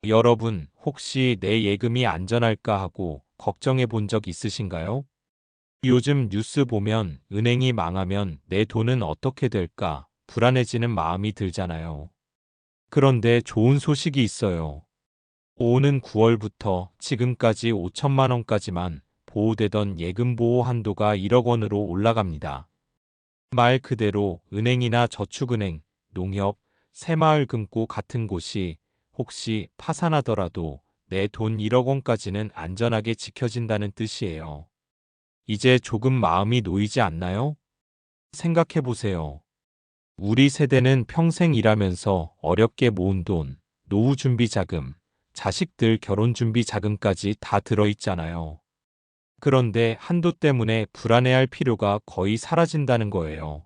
여러분, 혹시 내 예금이 안전할까 하고 걱정해 본 적 있으신가요? 요즘 뉴스 보면 은행이 망하면 내 돈은 어떻게 될까 불안해지는 마음이 들잖아요. 그런데 좋은 소식이 있어요. 오는 9월부터 지금까지 5천만 원까지만 보호되던 예금 보호 한도가 1억 원으로 올라갑니다. 말 그대로 은행이나 저축은행, 농협, 새마을금고 같은 곳이 혹시 파산하더라도 내 돈 1억 원까지는 안전하게 지켜진다는 뜻이에요. 이제 조금 마음이 놓이지 않나요? 생각해 보세요. 우리 세대는 평생 일하면서 어렵게 모은 돈, 노후 준비 자금, 자식들 결혼 준비 자금까지 다 들어있잖아요. 그런데 한도 때문에 불안해할 필요가 거의 사라진다는 거예요.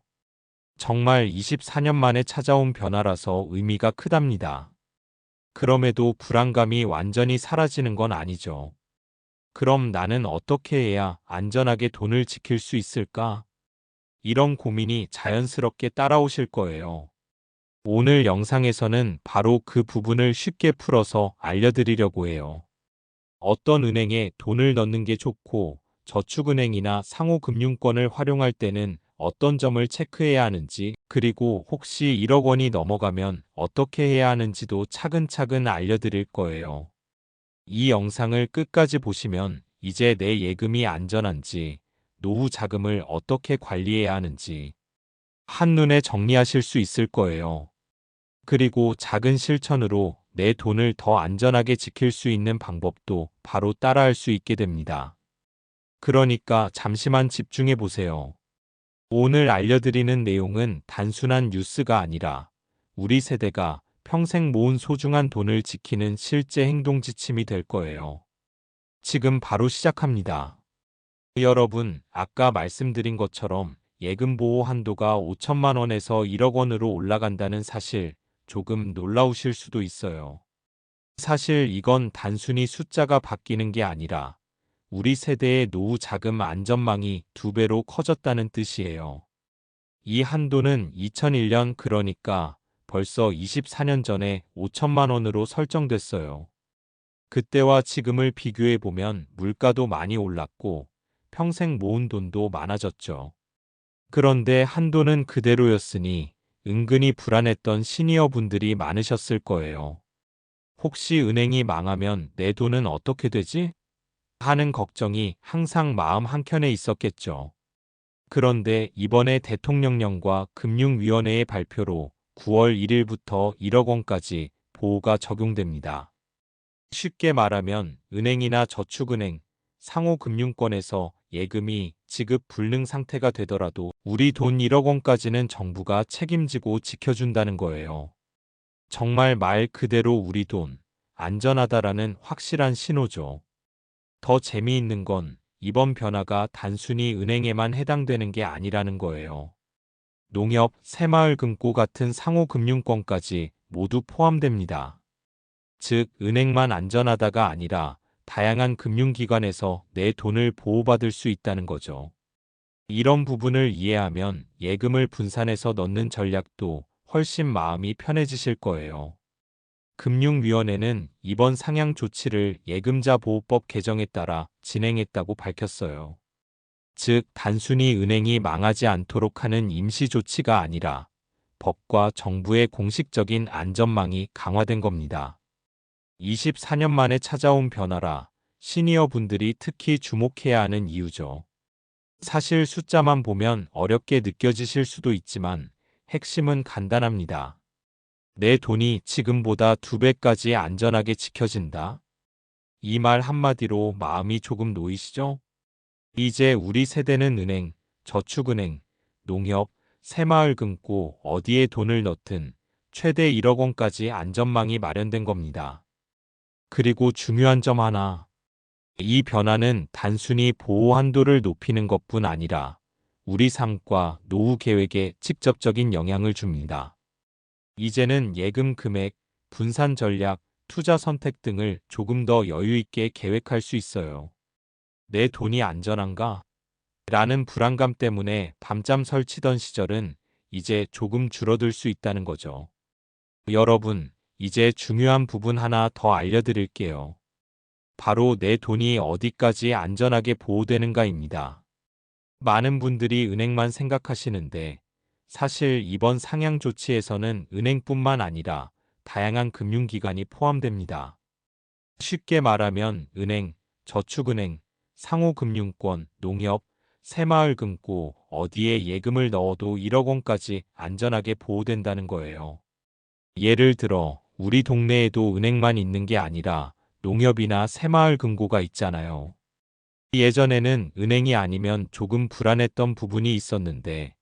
정말 24년 만에 찾아온 변화라서 의미가 크답니다. 그럼에도 불안감이 완전히 사라지는 건 아니죠. 그럼 나는 어떻게 해야 안전하게 돈을 지킬 수 있을까? 이런 고민이 자연스럽게 따라오실 거예요. 오늘 영상에서는 바로 그 부분을 쉽게 풀어서 알려드리려고 해요. 어떤 은행에 돈을 넣는 게 좋고 저축은행이나 상호금융권을 활용할 때는 어떤 점을 체크해야 하는지, 그리고 혹시 1억 원이 넘어가면 어떻게 해야 하는지도 차근차근 알려드릴 거예요. 이 영상을 끝까지 보시면 이제 내 예금이 안전한지, 노후 자금을 어떻게 관리해야 하는지 한눈에 정리하실 수 있을 거예요. 그리고 작은 실천으로 내 돈을 더 안전하게 지킬 수 있는 방법도 바로 따라할 수 있게 됩니다. 그러니까 잠시만 집중해 보세요. 오늘 알려드리는 내용은 단순한 뉴스가 아니라 우리 세대가 평생 모은 소중한 돈을 지키는 실제 행동 지침이 될 거예요. 지금 바로 시작합니다. 여러분, 아까 말씀드린 것처럼 예금 보호 한도가 5천만 원에서 1억 원으로 올라간다는 사실, 조금 놀라우실 수도 있어요. 사실 이건 단순히 숫자가 바뀌는 게 아니라 우리 세대의 노후 자금 안전망이 2배로 커졌다는 뜻이에요. 이 한도는 2001년, 그러니까 벌써 24년 전에 5천만 원으로 설정됐어요. 그때와 지금을 비교해 보면 물가도 많이 올랐고 평생 모은 돈도 많아졌죠. 그런데 한도는 그대로였으니 은근히 불안했던 시니어 분들이 많으셨을 거예요. 혹시 은행이 망하면 내 돈은 어떻게 되지? 하는 걱정이 항상 마음 한켠에 있었겠죠. 그런데 이번에 대통령령과 금융위원회의 발표로 9월 1일부터 1억 원까지 보호가 적용됩니다. 쉽게 말하면 은행이나 저축은행, 상호금융권에서 예금이 지급 불능 상태가 되더라도 우리 돈 1억 원까지는 정부가 책임지고 지켜준다는 거예요. 정말 말 그대로 우리 돈, 안전하다라는 확실한 신호죠. 더 재미있는 건 이번 변화가 단순히 은행에만 해당되는 게 아니라는 거예요. 농협, 새마을금고 같은 상호금융권까지 모두 포함됩니다. 즉, 은행만 안전하다가 아니라 다양한 금융기관에서 내 돈을 보호받을 수 있다는 거죠. 이런 부분을 이해하면 예금을 분산해서 넣는 전략도 훨씬 마음이 편해지실 거예요. 금융위원회는 이번 상향 조치를 예금자 보호법 개정에 따라 진행했다고 밝혔어요. 즉, 단순히 은행이 망하지 않도록 하는 임시 조치가 아니라 법과 정부의 공식적인 안전망이 강화된 겁니다. 24년 만에 찾아온 변화라 시니어 분들이 특히 주목해야 하는 이유죠. 사실 숫자만 보면 어렵게 느껴지실 수도 있지만 핵심은 간단합니다. 내 돈이 지금보다 2배까지 안전하게 지켜진다. 이 말 한마디로 마음이 조금 놓이시죠? 이제 우리 세대는 은행, 저축은행, 농협, 새마을금고 어디에 돈을 넣든 최대 1억 원까지 안전망이 마련된 겁니다. 그리고 중요한 점 하나. 이 변화는 단순히 보호 한도를 높이는 것뿐 아니라 우리 삶과 노후 계획에 직접적인 영향을 줍니다. 이제는 예금 금액, 분산 전략, 투자 선택 등을 조금 더 여유 있게 계획할 수 있어요. 내 돈이 안전한가? 라는 불안감 때문에 밤잠 설치던 시절은 이제 조금 줄어들 수 있다는 거죠. 여러분, 이제 중요한 부분 하나 더 알려드릴게요. 바로 내 돈이 어디까지 안전하게 보호되는가입니다. 많은 분들이 은행만 생각하시는데 사실 이번 상향 조치에서는 은행뿐만 아니라 다양한 금융기관이 포함됩니다. 쉽게 말하면 은행, 저축은행, 상호금융권, 농협, 새마을금고 어디에 예금을 넣어도 1억 원까지 안전하게 보호된다는 거예요. 예를 들어 우리 동네에도 은행만 있는 게 아니라 농협이나 새마을금고가 있잖아요. 예전에는 은행이 아니면 조금 불안했던 부분이 있었는데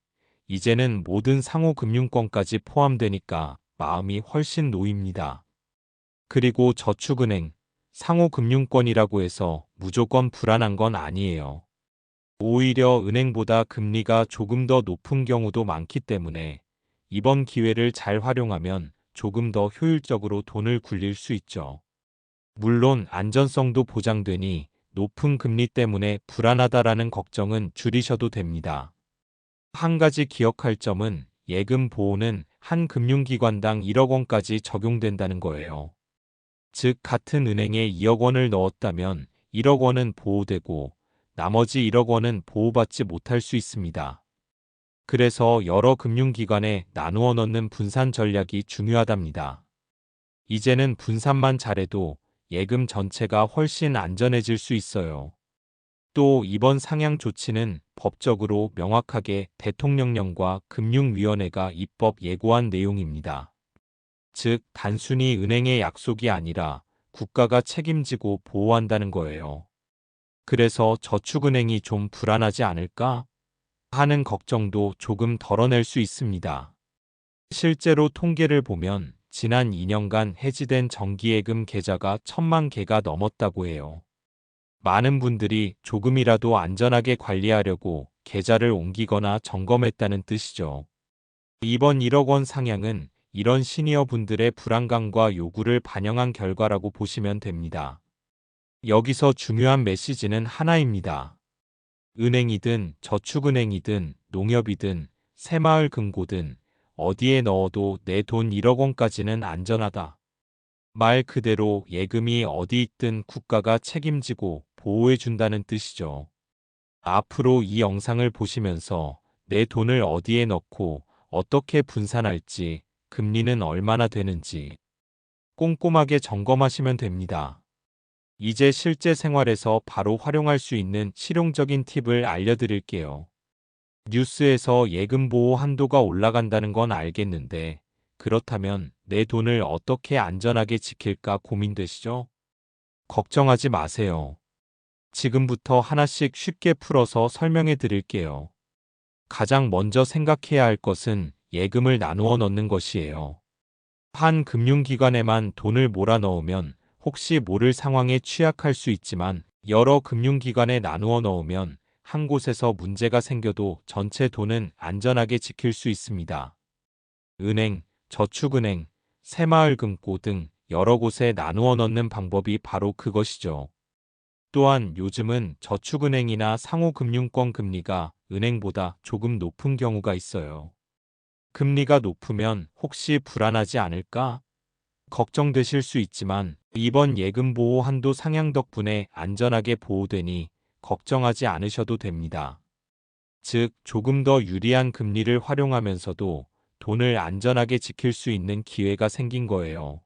이제는 모든 상호금융권까지 포함되니까 마음이 훨씬 놓입니다. 그리고 저축은행, 상호금융권이라고 해서 무조건 불안한 건 아니에요. 오히려 은행보다 금리가 조금 더 높은 경우도 많기 때문에 이번 기회를 잘 활용하면 조금 더 효율적으로 돈을 굴릴 수 있죠. 물론 안전성도 보장되니 높은 금리 때문에 불안하다라는 걱정은 줄이셔도 됩니다. 한 가지 기억할 점은 예금 보호는 한 금융기관당 1억 원까지 적용된다는 거예요. 즉 같은 은행에 2억 원을 넣었다면 1억 원은 보호되고 나머지 1억 원은 보호받지 못할 수 있습니다. 그래서 여러 금융기관에 나누어 넣는 분산 전략이 중요하답니다. 이제는 분산만 잘해도 예금 전체가 훨씬 안전해질 수 있어요. 또 이번 상향 조치는 법적으로 명확하게 대통령령과 금융위원회가 입법 예고한 내용입니다. 즉, 단순히 은행의 약속이 아니라 국가가 책임지고 보호한다는 거예요. 그래서 저축은행이 좀 불안하지 않을까 하는 걱정도 조금 덜어낼 수 있습니다. 실제로 통계를 보면 지난 2년간 해지된 정기예금 계좌가 1,000만 개가 넘었다고 해요. 많은 분들이 조금이라도 안전하게 관리하려고 계좌를 옮기거나 점검했다는 뜻이죠. 이번 1억 원 상향은 이런 시니어 분들의 불안감과 요구를 반영한 결과라고 보시면 됩니다. 여기서 중요한 메시지는 하나입니다. 은행이든 저축은행이든 농협이든 새마을금고든 어디에 넣어도 내 돈 1억 원까지는 안전하다. 말 그대로 예금이 어디 있든 국가가 책임지고 보호해준다는 뜻이죠. 앞으로 이 영상을 보시면서 내 돈을 어디에 넣고 어떻게 분산할지, 금리는 얼마나 되는지 꼼꼼하게 점검하시면 됩니다. 이제 실제 생활에서 바로 활용할 수 있는 실용적인 팁을 알려드릴게요. 뉴스에서 예금 보호 한도가 올라간다는 건 알겠는데, 그렇다면 내 돈을 어떻게 안전하게 지킬까 고민되시죠? 걱정하지 마세요. 지금부터 하나씩 쉽게 풀어서 설명해 드릴게요. 가장 먼저 생각해야 할 것은 예금을 나누어 넣는 것이에요. 한 금융기관에만 돈을 몰아넣으면 혹시 모를 상황에 취약할 수 있지만 여러 금융기관에 나누어 넣으면 한 곳에서 문제가 생겨도 전체 돈은 안전하게 지킬 수 있습니다. 은행, 저축은행, 새마을금고 등 여러 곳에 나누어 넣는 방법이 바로 그것이죠. 또한 요즘은 저축은행이나 상호금융권 금리가 은행보다 조금 높은 경우가 있어요. 금리가 높으면 혹시 불안하지 않을까 걱정되실 수 있지만 이번 예금 보호 한도 상향 덕분에 안전하게 보호되니 걱정하지 않으셔도 됩니다. 즉, 조금 더 유리한 금리를 활용하면서도 돈을 안전하게 지킬 수 있는 기회가 생긴 거예요.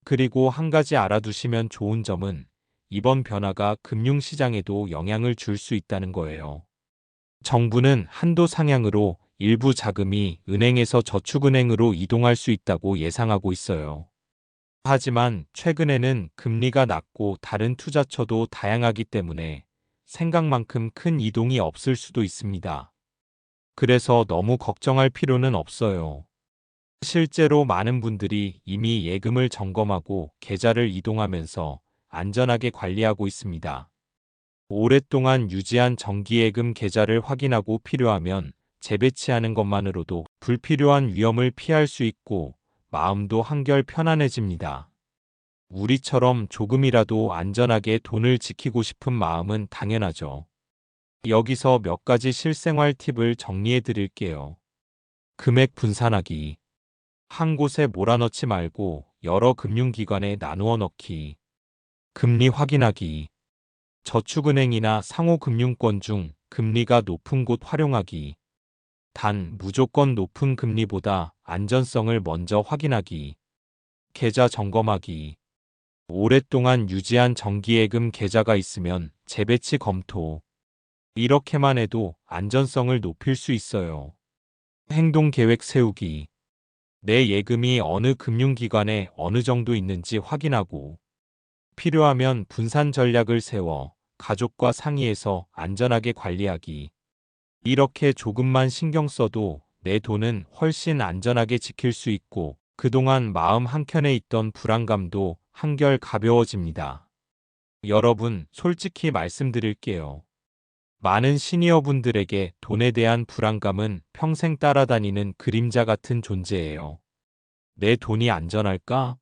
그리고 한 가지 알아두시면 좋은 점은 이번 변화가 금융시장에도 영향을 줄 수 있다는 거예요. 정부는 한도 상향으로 일부 자금이 은행에서 저축은행으로 이동할 수 있다고 예상하고 있어요. 하지만 최근에는 금리가 낮고 다른 투자처도 다양하기 때문에 생각만큼 큰 이동이 없을 수도 있습니다. 그래서 너무 걱정할 필요는 없어요. 실제로 많은 분들이 이미 예금을 점검하고 계좌를 이동하면서 안전하게 관리하고 있습니다. 오랫동안 유지한 정기예금 계좌를 확인하고 필요하면 재배치하는 것만으로도 불필요한 위험을 피할 수 있고 마음도 한결 편안해집니다. 우리처럼 조금이라도 안전하게 돈을 지키고 싶은 마음은 당연하죠. 여기서 몇 가지 실생활 팁을 정리해 드릴게요. 금액 분산하기. 한 곳에 몰아넣지 말고 여러 금융기관에 나누어 넣기, 금리 확인하기, 저축은행이나 상호금융권 중 금리가 높은 곳 활용하기, 단 무조건 높은 금리보다 안전성을 먼저 확인하기, 계좌 점검하기, 오랫동안 유지한 정기예금 계좌가 있으면 재배치 검토. 이렇게만 해도 안전성을 높일 수 있어요. 행동계획 세우기. 내 예금이 어느 금융기관에 어느 정도 있는지 확인하고, 필요하면 분산 전략을 세워 가족과 상의해서 안전하게 관리하기. 이렇게 조금만 신경 써도 내 돈은 훨씬 안전하게 지킬 수 있고, 그동안 마음 한켠에 있던 불안감도 한결 가벼워집니다. 여러분, 솔직히 말씀드릴게요. 많은 시니어분들에게 돈에 대한 불안감은 평생 따라다니는 그림자 같은 존재예요. 내 돈이 안전할까?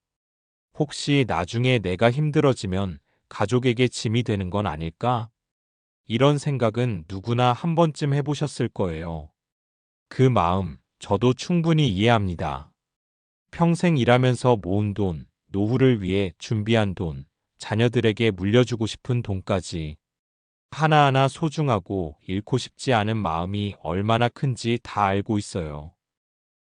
혹시 나중에 내가 힘들어지면 가족에게 짐이 되는 건 아닐까? 이런 생각은 누구나 한 번쯤 해보셨을 거예요. 그 마음, 저도 충분히 이해합니다. 평생 일하면서 모은 돈, 노후를 위해 준비한 돈, 자녀들에게 물려주고 싶은 돈까지 하나하나 소중하고 잃고 싶지 않은 마음이 얼마나 큰지 다 알고 있어요.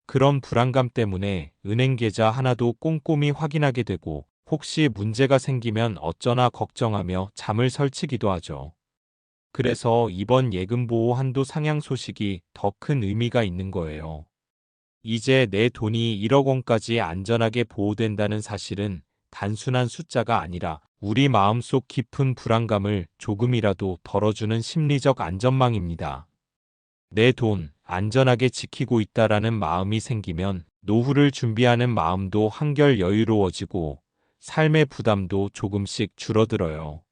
그런 불안감 때문에 은행 계좌 하나도 꼼꼼히 확인하게 되고 혹시 문제가 생기면 어쩌나 걱정하며 잠을 설치기도 하죠. 그래서 이번 예금보호 한도 상향 소식이 더 큰 의미가 있는 거예요. 이제 내 돈이 1억 원까지 안전하게 보호된다는 사실은 단순한 숫자가 아니라 우리 마음속 깊은 불안감을 조금이라도 덜어주는 심리적 안전망입니다. 내 돈 안전하게 지키고 있다라는 마음이 생기면 노후를 준비하는 마음도 한결 여유로워지고 삶의 부담도 조금씩 줄어들어요.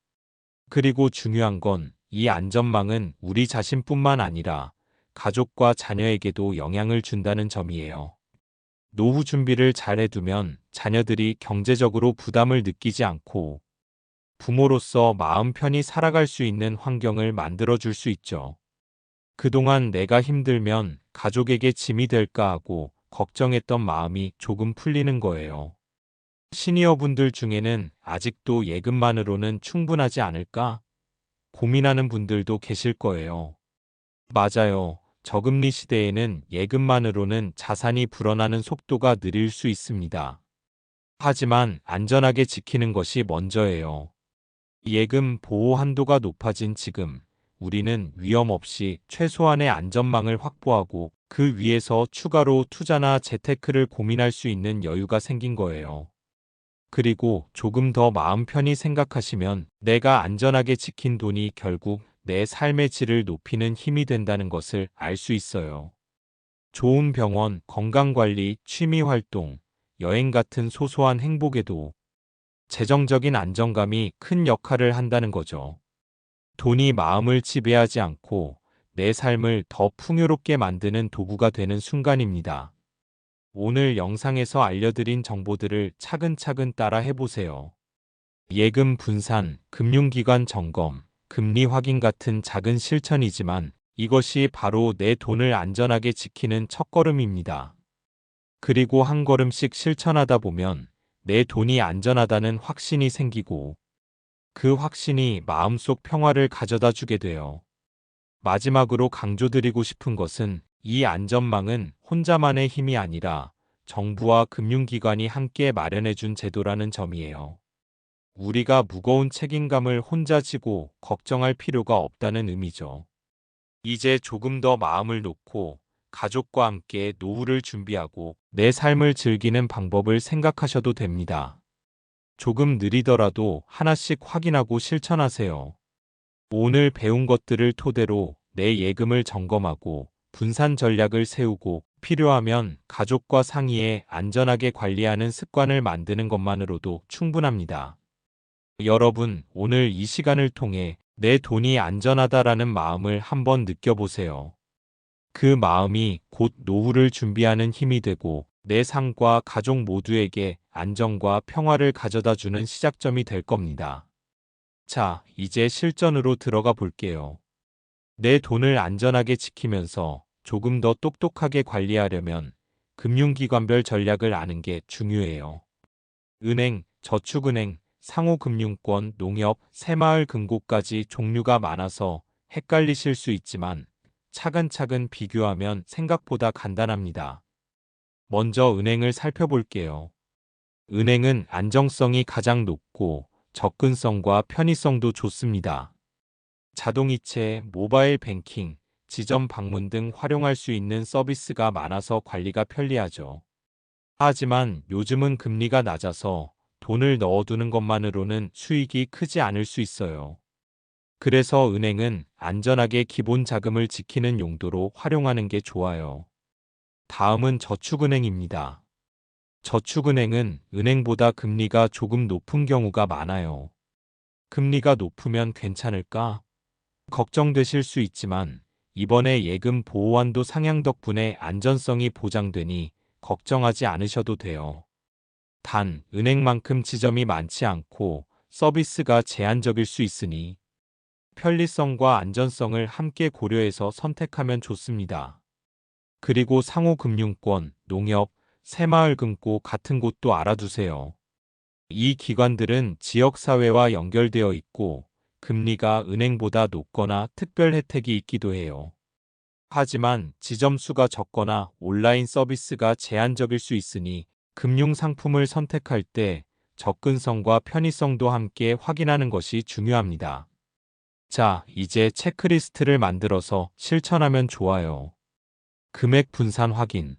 그리고 중요한 건 이 안전망은 우리 자신뿐만 아니라 가족과 자녀에게도 영향을 준다는 점이에요. 노후 준비를 잘 해두면 자녀들이 경제적으로 부담을 느끼지 않고 부모로서 마음 편히 살아갈 수 있는 환경을 만들어줄 수 있죠. 그동안 내가 힘들면 가족에게 짐이 될까 하고 걱정했던 마음이 조금 풀리는 거예요. 시니어분들 중에는 아직도 예금만으로는 충분하지 않을까 고민하는 분들도 계실 거예요. 맞아요. 저금리 시대에는 예금만으로는 자산이 불어나는 속도가 느릴 수 있습니다. 하지만 안전하게 지키는 것이 먼저예요. 예금 보호 한도가 높아진 지금, 우리는 위험 없이 최소한의 안전망을 확보하고 그 위에서 추가로 투자나 재테크를 고민할 수 있는 여유가 생긴 거예요. 그리고 조금 더 마음 편히 생각하시면 내가 안전하게 지킨 돈이 결국 내 삶의 질을 높이는 힘이 된다는 것을 알 수 있어요. 좋은 병원, 건강관리, 취미활동, 여행 같은 소소한 행복에도 재정적인 안정감이 큰 역할을 한다는 거죠. 돈이 마음을 지배하지 않고 내 삶을 더 풍요롭게 만드는 도구가 되는 순간입니다. 오늘 영상에서 알려드린 정보들을 차근차근 따라 해보세요. 예금 분산, 금융기관 점검, 금리 확인 같은 작은 실천이지만 이것이 바로 내 돈을 안전하게 지키는 첫걸음입니다. 그리고 한 걸음씩 실천하다 보면 내 돈이 안전하다는 확신이 생기고 그 확신이 마음속 평화를 가져다 주게 돼요. 마지막으로 강조드리고 싶은 것은 이 안전망은 혼자만의 힘이 아니라 정부와 금융기관이 함께 마련해준 제도라는 점이에요. 우리가 무거운 책임감을 혼자 지고 걱정할 필요가 없다는 의미죠. 이제 조금 더 마음을 놓고 가족과 함께 노후를 준비하고 내 삶을 즐기는 방법을 생각하셔도 됩니다. 조금 느리더라도 하나씩 확인하고 실천하세요. 오늘 배운 것들을 토대로 내 예금을 점검하고 분산 전략을 세우고 필요하면 가족과 상의해 안전하게 관리하는 습관을 만드는 것만으로도 충분합니다. 여러분, 오늘 이 시간을 통해 내 돈이 안전하다라는 마음을 한번 느껴보세요. 그 마음이 곧 노후를 준비하는 힘이 되고 내 삶과 가족 모두에게 안정과 평화를 가져다 주는 시작점이 될 겁니다. 자, 이제 실전으로 들어가 볼게요. 내 돈을 안전하게 지키면서 조금 더 똑똑하게 관리하려면 금융기관별 전략을 아는 게 중요해요. 은행, 저축은행, 상호금융권, 농협, 새마을금고까지 종류가 많아서 헷갈리실 수 있지만 차근차근 비교하면 생각보다 간단합니다. 먼저 은행을 살펴볼게요. 은행은 안정성이 가장 높고 접근성과 편의성도 좋습니다. 자동이체, 모바일 뱅킹, 지점 방문 등 활용할 수 있는 서비스가 많아서 관리가 편리하죠. 하지만 요즘은 금리가 낮아서 돈을 넣어두는 것만으로는 수익이 크지 않을 수 있어요. 그래서 은행은 안전하게 기본 자금을 지키는 용도로 활용하는 게 좋아요. 다음은 저축은행입니다. 저축은행은 은행보다 금리가 조금 높은 경우가 많아요. 금리가 높으면 괜찮을까? 걱정되실 수 있지만 이번에 예금 보호한도 상향 덕분에 안전성이 보장되니 걱정하지 않으셔도 돼요. 단, 은행만큼 지점이 많지 않고 서비스가 제한적일 수 있으니 편리성과 안전성을 함께 고려해서 선택하면 좋습니다. 그리고 상호금융권, 농협, 새마을금고 같은 곳도 알아두세요. 이 기관들은 지역사회와 연결되어 있고 금리가 은행보다 높거나 특별 혜택이 있기도 해요. 하지만 지점 수가 적거나 온라인 서비스가 제한적일 수 있으니 금융 상품을 선택할 때 접근성과 편의성도 함께 확인하는 것이 중요합니다. 자, 이제 체크리스트를 만들어서 실천하면 좋아요. 금액 분산 확인.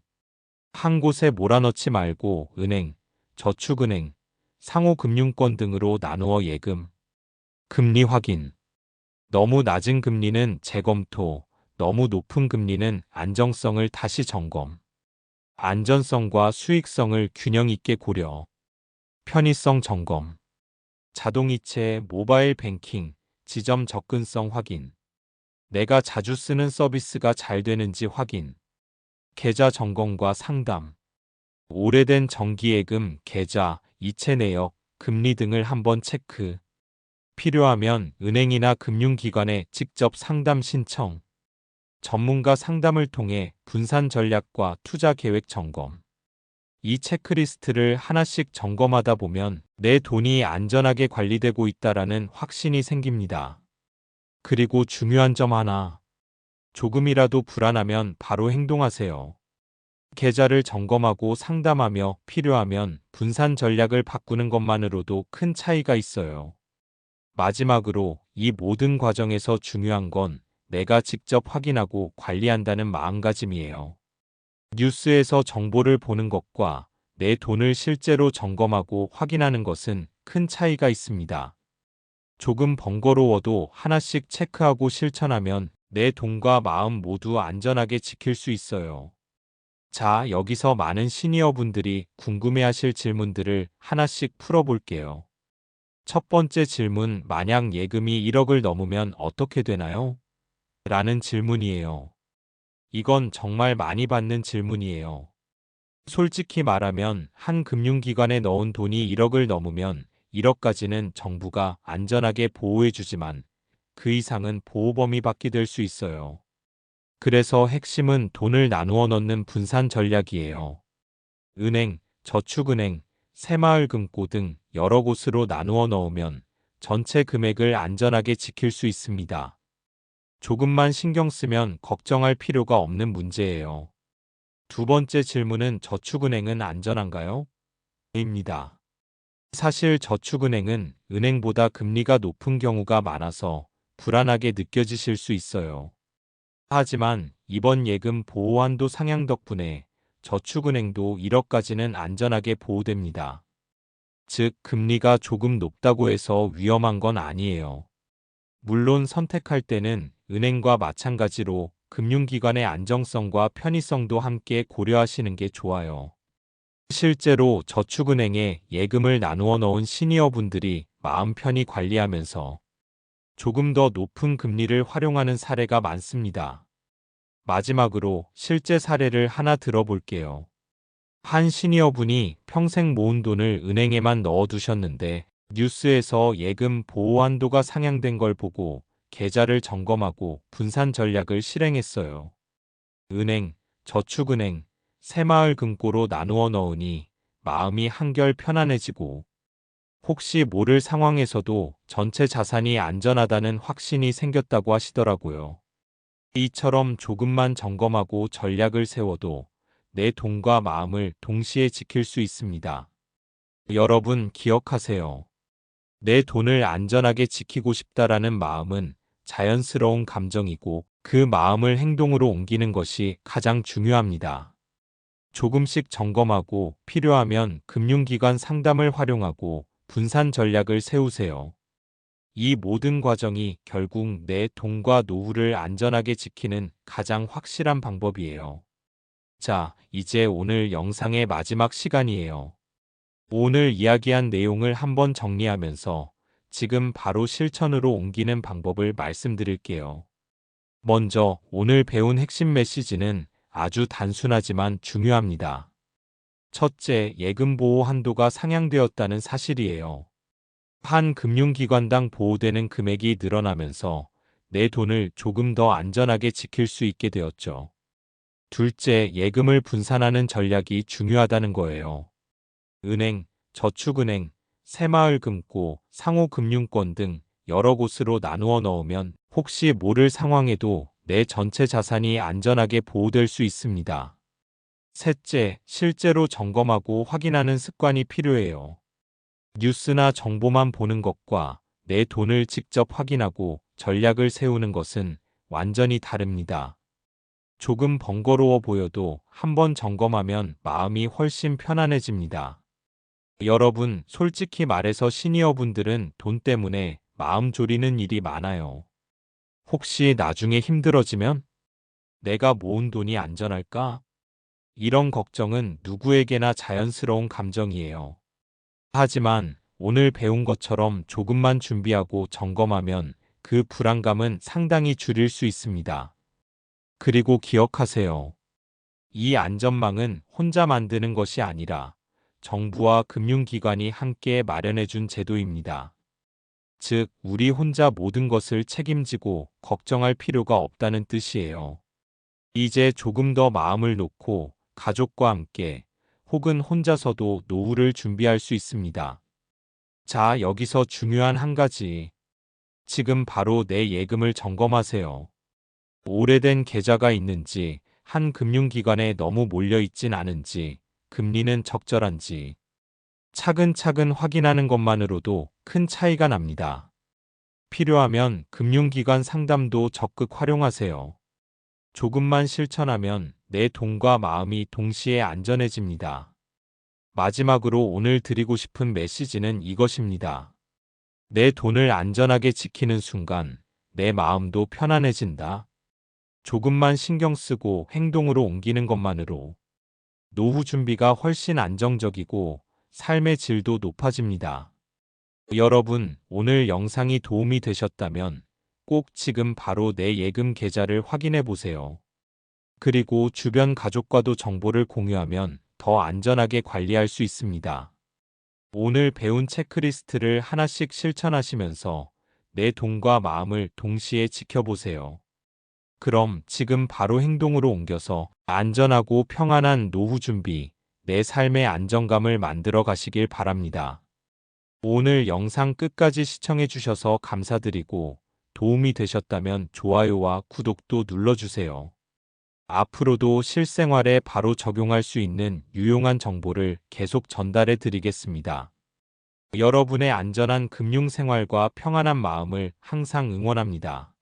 한 곳에 몰아넣지 말고 은행, 저축은행, 상호금융권 등으로 나누어 예금, 금리 확인. 너무 낮은 금리는 재검토, 너무 높은 금리는 안정성을 다시 점검. 안전성과 수익성을 균형 있게 고려. 편의성 점검. 자동이체, 모바일 뱅킹, 지점 접근성 확인. 내가 자주 쓰는 서비스가 잘 되는지 확인. 계좌 점검과 상담. 오래된 정기예금, 계좌, 이체 내역, 금리 등을 한번 체크. 필요하면 은행이나 금융기관에 직접 상담 신청. 전문가 상담을 통해 분산 전략과 투자 계획 점검. 이 체크리스트를 하나씩 점검하다 보면 내 돈이 안전하게 관리되고 있다라는 확신이 생깁니다. 그리고 중요한 점 하나. 조금이라도 불안하면 바로 행동하세요. 계좌를 점검하고 상담하며 필요하면 분산 전략을 바꾸는 것만으로도 큰 차이가 있어요. 마지막으로 이 모든 과정에서 중요한 건 내가 직접 확인하고 관리한다는 마음가짐이에요. 뉴스에서 정보를 보는 것과 내 돈을 실제로 점검하고 확인하는 것은 큰 차이가 있습니다. 조금 번거로워도 하나씩 체크하고 실천하면 내 돈과 마음 모두 안전하게 지킬 수 있어요. 자, 여기서 많은 시니어분들이 궁금해하실 질문들을 하나씩 풀어볼게요. 첫 번째 질문, 만약 예금이 1억을 넘으면 어떻게 되나요? 라는 질문이에요. 이건 정말 많이 받는 질문이에요. 솔직히 말하면 한 금융기관에 넣은 돈이 1억을 넘으면 1억까지는 정부가 안전하게 보호해주지만 그 이상은 보호범위 밖이 될 수 있어요. 그래서 핵심은 돈을 나누어 넣는 분산 전략이에요. 은행, 저축은행, 새마을금고 등 여러 곳으로 나누어 넣으면 전체 금액을 안전하게 지킬 수 있습니다. 조금만 신경 쓰면 걱정할 필요가 없는 문제예요. 두 번째 질문은 저축은행은 안전한가요? 입니다. 사실 저축은행은 은행보다 금리가 높은 경우가 많아서 불안하게 느껴지실 수 있어요. 하지만 이번 예금 보호한도 상향 덕분에 저축은행도 1억까지는 안전하게 보호됩니다. 즉, 금리가 조금 높다고 해서 위험한 건 아니에요. 물론 선택할 때는 은행과 마찬가지로 금융기관의 안정성과 편의성도 함께 고려하시는 게 좋아요. 실제로 저축은행에 예금을 나누어 넣은 시니어분들이 마음 편히 관리하면서 조금 더 높은 금리를 활용하는 사례가 많습니다. 마지막으로 실제 사례를 하나 들어볼게요. 한 시니어분이 평생 모은 돈을 은행에만 넣어두셨는데 뉴스에서 예금 보호 한도가 상향된 걸 보고 계좌를 점검하고 분산 전략을 실행했어요. 은행, 저축은행, 새마을금고로 나누어 넣으니 마음이 한결 편안해지고 혹시 모를 상황에서도 전체 자산이 안전하다는 확신이 생겼다고 하시더라고요. 이처럼 조금만 점검하고 전략을 세워도 내 돈과 마음을 동시에 지킬 수 있습니다. 여러분 기억하세요. 내 돈을 안전하게 지키고 싶다라는 마음은 자연스러운 감정이고 그 마음을 행동으로 옮기는 것이 가장 중요합니다. 조금씩 점검하고 필요하면 금융기관 상담을 활용하고 분산 전략을 세우세요. 이 모든 과정이 결국 내 돈과 노후를 안전하게 지키는 가장 확실한 방법이에요. 자, 이제 오늘 영상의 마지막 시간이에요. 오늘 이야기한 내용을 한번 정리하면서 지금 바로 실천으로 옮기는 방법을 말씀드릴게요. 먼저 오늘 배운 핵심 메시지는 아주 단순하지만 중요합니다. 첫째, 예금 보호 한도가 상향되었다는 사실이에요. 한 금융기관당 보호되는 금액이 늘어나면서 내 돈을 조금 더 안전하게 지킬 수 있게 되었죠. 둘째, 예금을 분산하는 전략이 중요하다는 거예요. 은행, 저축은행, 새마을금고, 상호금융권 등 여러 곳으로 나누어 넣으면 혹시 모를 상황에도 내 전체 자산이 안전하게 보호될 수 있습니다. 셋째, 실제로 점검하고 확인하는 습관이 필요해요. 뉴스나 정보만 보는 것과 내 돈을 직접 확인하고 전략을 세우는 것은 완전히 다릅니다. 조금 번거로워 보여도 한번 점검하면 마음이 훨씬 편안해집니다. 여러분, 솔직히 말해서 시니어분들은 돈 때문에 마음 졸이는 일이 많아요. 혹시 나중에 힘들어지면 내가 모은 돈이 안전할까? 이런 걱정은 누구에게나 자연스러운 감정이에요. 하지만 오늘 배운 것처럼 조금만 준비하고 점검하면 그 불안감은 상당히 줄일 수 있습니다. 그리고 기억하세요. 이 안전망은 혼자 만드는 것이 아니라 정부와 금융기관이 함께 마련해준 제도입니다. 즉, 우리 혼자 모든 것을 책임지고 걱정할 필요가 없다는 뜻이에요. 이제 조금 더 마음을 놓고 가족과 함께 혹은 혼자서도 노후를 준비할 수 있습니다. 자, 여기서 중요한 한 가지. 지금 바로 내 예금을 점검하세요. 오래된 계좌가 있는지, 한 금융기관에 너무 몰려있진 않은지, 금리는 적절한지, 차근차근 확인하는 것만으로도 큰 차이가 납니다. 필요하면 금융기관 상담도 적극 활용하세요. 조금만 실천하면 내 돈과 마음이 동시에 안전해집니다. 마지막으로 오늘 드리고 싶은 메시지는 이것입니다. 내 돈을 안전하게 지키는 순간 내 마음도 편안해진다. 조금만 신경 쓰고 행동으로 옮기는 것만으로 노후 준비가 훨씬 안정적이고 삶의 질도 높아집니다. 여러분, 오늘 영상이 도움이 되셨다면 꼭 지금 바로 내 예금 계좌를 확인해 보세요. 그리고 주변 가족과도 정보를 공유하면 더 안전하게 관리할 수 있습니다. 오늘 배운 체크리스트를 하나씩 실천하시면서 내 돈과 마음을 동시에 지켜보세요. 그럼 지금 바로 행동으로 옮겨서 안전하고 평안한 노후 준비, 내 삶의 안정감을 만들어 가시길 바랍니다. 오늘 영상 끝까지 시청해 주셔서 감사드리고 도움이 되셨다면 좋아요와 구독도 눌러주세요. 앞으로도 실생활에 바로 적용할 수 있는 유용한 정보를 계속 전달해 드리겠습니다. 여러분의 안전한 금융생활과 평안한 마음을 항상 응원합니다.